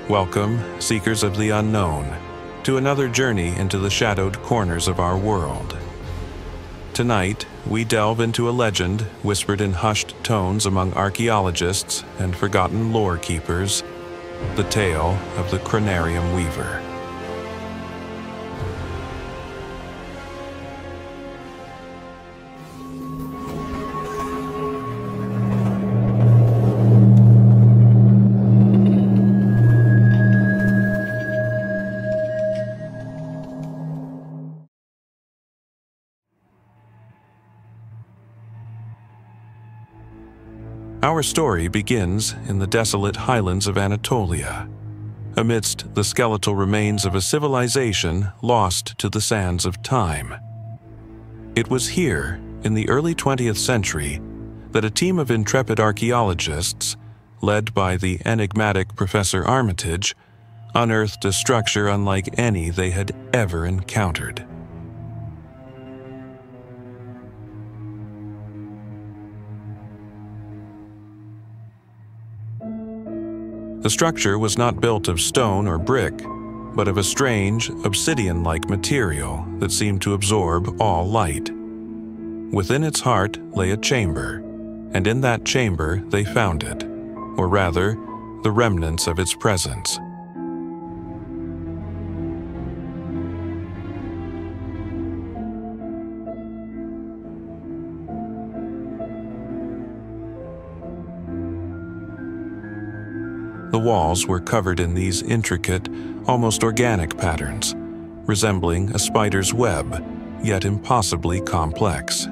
Welcome, seekers of the unknown, to another journey into the shadowed corners of our world. Tonight, we delve into a legend whispered in hushed tones among archaeologists and forgotten lore keepers, the tale of the Chronarium Weaver. Our story begins in the desolate highlands of Anatolia, amidst the skeletal remains of a civilization lost to the sands of time. It was here, in the early 20th century, that a team of intrepid archaeologists, led by the enigmatic Professor Armitage, unearthed a structure unlike any they had ever encountered. The structure was not built of stone or brick, but of a strange, obsidian-like material that seemed to absorb all light. Within its heart lay a chamber, and in that chamber they found it, or rather, the remnants of its presence. The walls were covered in these intricate, almost organic patterns, resembling a spider's web, yet impossibly complex.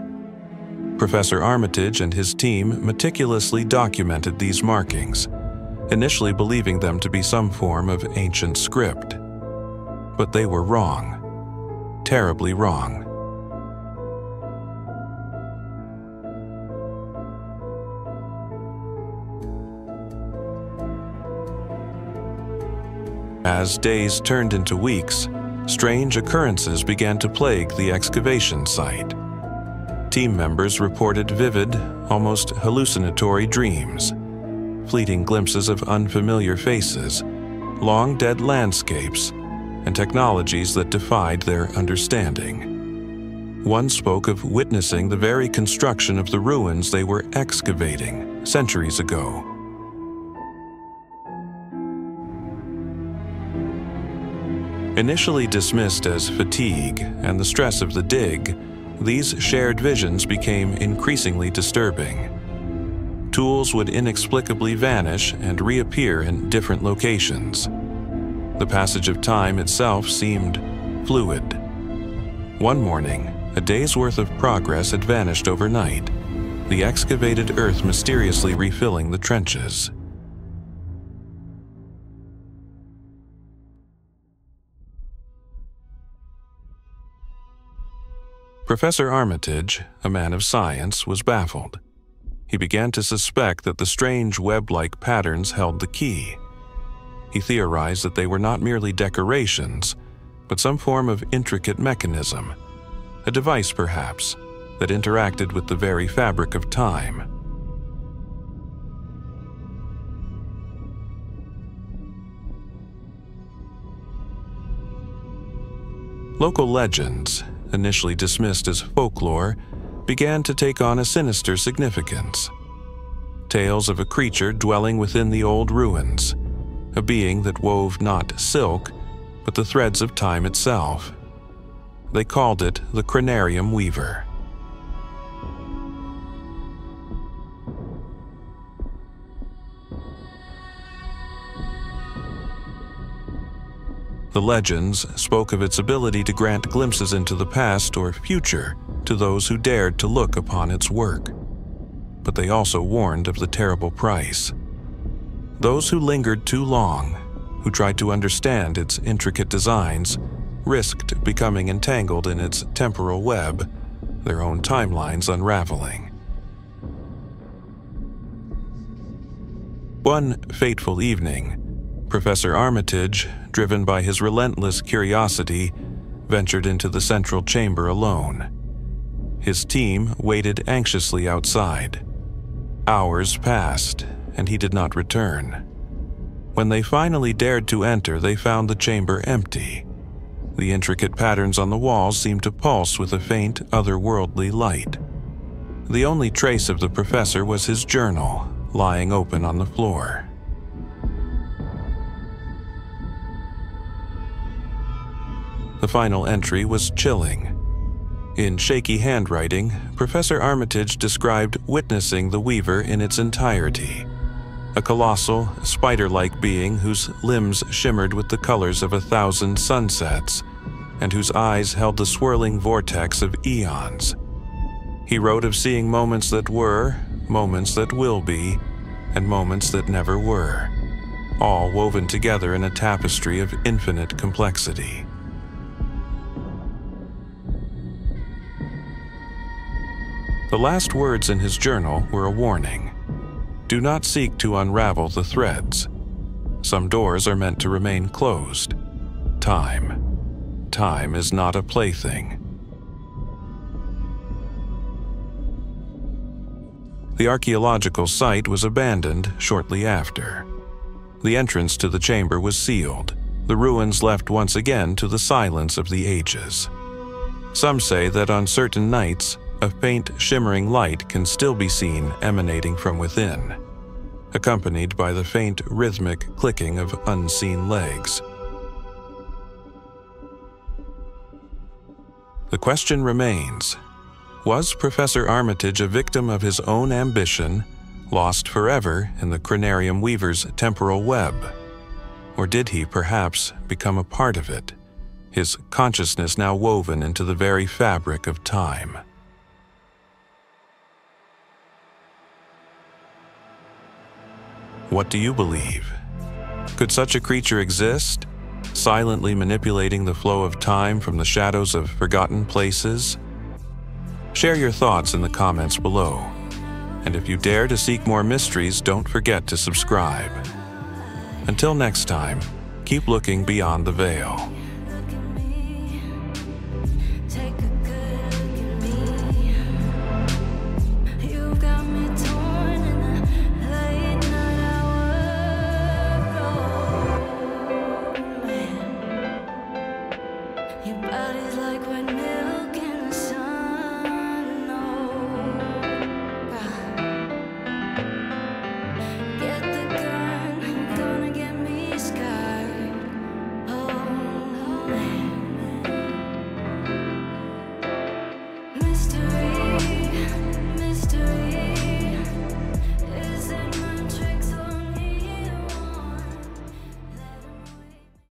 Professor Armitage and his team meticulously documented these markings, initially believing them to be some form of ancient script. But they were wrong, terribly wrong. As days turned into weeks, strange occurrences began to plague the excavation site. Team members reported vivid, almost hallucinatory dreams, fleeting glimpses of unfamiliar faces, long-dead landscapes, and technologies that defied their understanding. One spoke of witnessing the very construction of the ruins they were excavating centuries ago. Initially dismissed as fatigue and the stress of the dig, these shared visions became increasingly disturbing. Tools would inexplicably vanish and reappear in different locations. The passage of time itself seemed fluid. One morning, a day's worth of progress had vanished overnight, the excavated earth mysteriously refilling the trenches. Professor Armitage, a man of science, was baffled. He began to suspect that the strange web-like patterns held the key. He theorized that they were not merely decorations, but some form of intricate mechanism, a device perhaps, that interacted with the very fabric of time. Local legends, initially dismissed as folklore, began to take on a sinister significance. Tales of a creature dwelling within the old ruins, a being that wove not silk, but the threads of time itself. They called it the Chronarium Weaver. The legends spoke of its ability to grant glimpses into the past or future to those who dared to look upon its work. But they also warned of the terrible price. Those who lingered too long, who tried to understand its intricate designs, risked becoming entangled in its temporal web, their own timelines unraveling. One fateful evening, Professor Armitage, driven by his relentless curiosity, ventured into the central chamber alone. His team waited anxiously outside. Hours passed, and he did not return. When they finally dared to enter, they found the chamber empty. The intricate patterns on the walls seemed to pulse with a faint, otherworldly light. The only trace of the professor was his journal, lying open on the floor. The final entry was chilling. In shaky handwriting, Professor Armitage described witnessing the Weaver in its entirety. A colossal, spider-like being whose limbs shimmered with the colors of 1,000 sunsets, and whose eyes held the swirling vortex of eons. He wrote of seeing moments that were, moments that will be, and moments that never were, all woven together in a tapestry of infinite complexity. The last words in his journal were a warning. Do not seek to unravel the threads. Some doors are meant to remain closed. Time is not a plaything. The archaeological site was abandoned shortly after. The entrance to the chamber was sealed, the ruins left once again to the silence of the ages. Some say that on certain nights, a faint, shimmering light can still be seen emanating from within, accompanied by the faint, rhythmic clicking of unseen legs. The question remains, was Professor Armitage a victim of his own ambition, lost forever in the Chronarium Weaver's temporal web? Or did he perhaps become a part of it, his consciousness now woven into the very fabric of time? What do you believe? Could such a creature exist, silently manipulating the flow of time from the shadows of forgotten places? Share your thoughts in the comments below. And if you dare to seek more mysteries, don't forget to subscribe. Until next time, keep looking beyond the veil.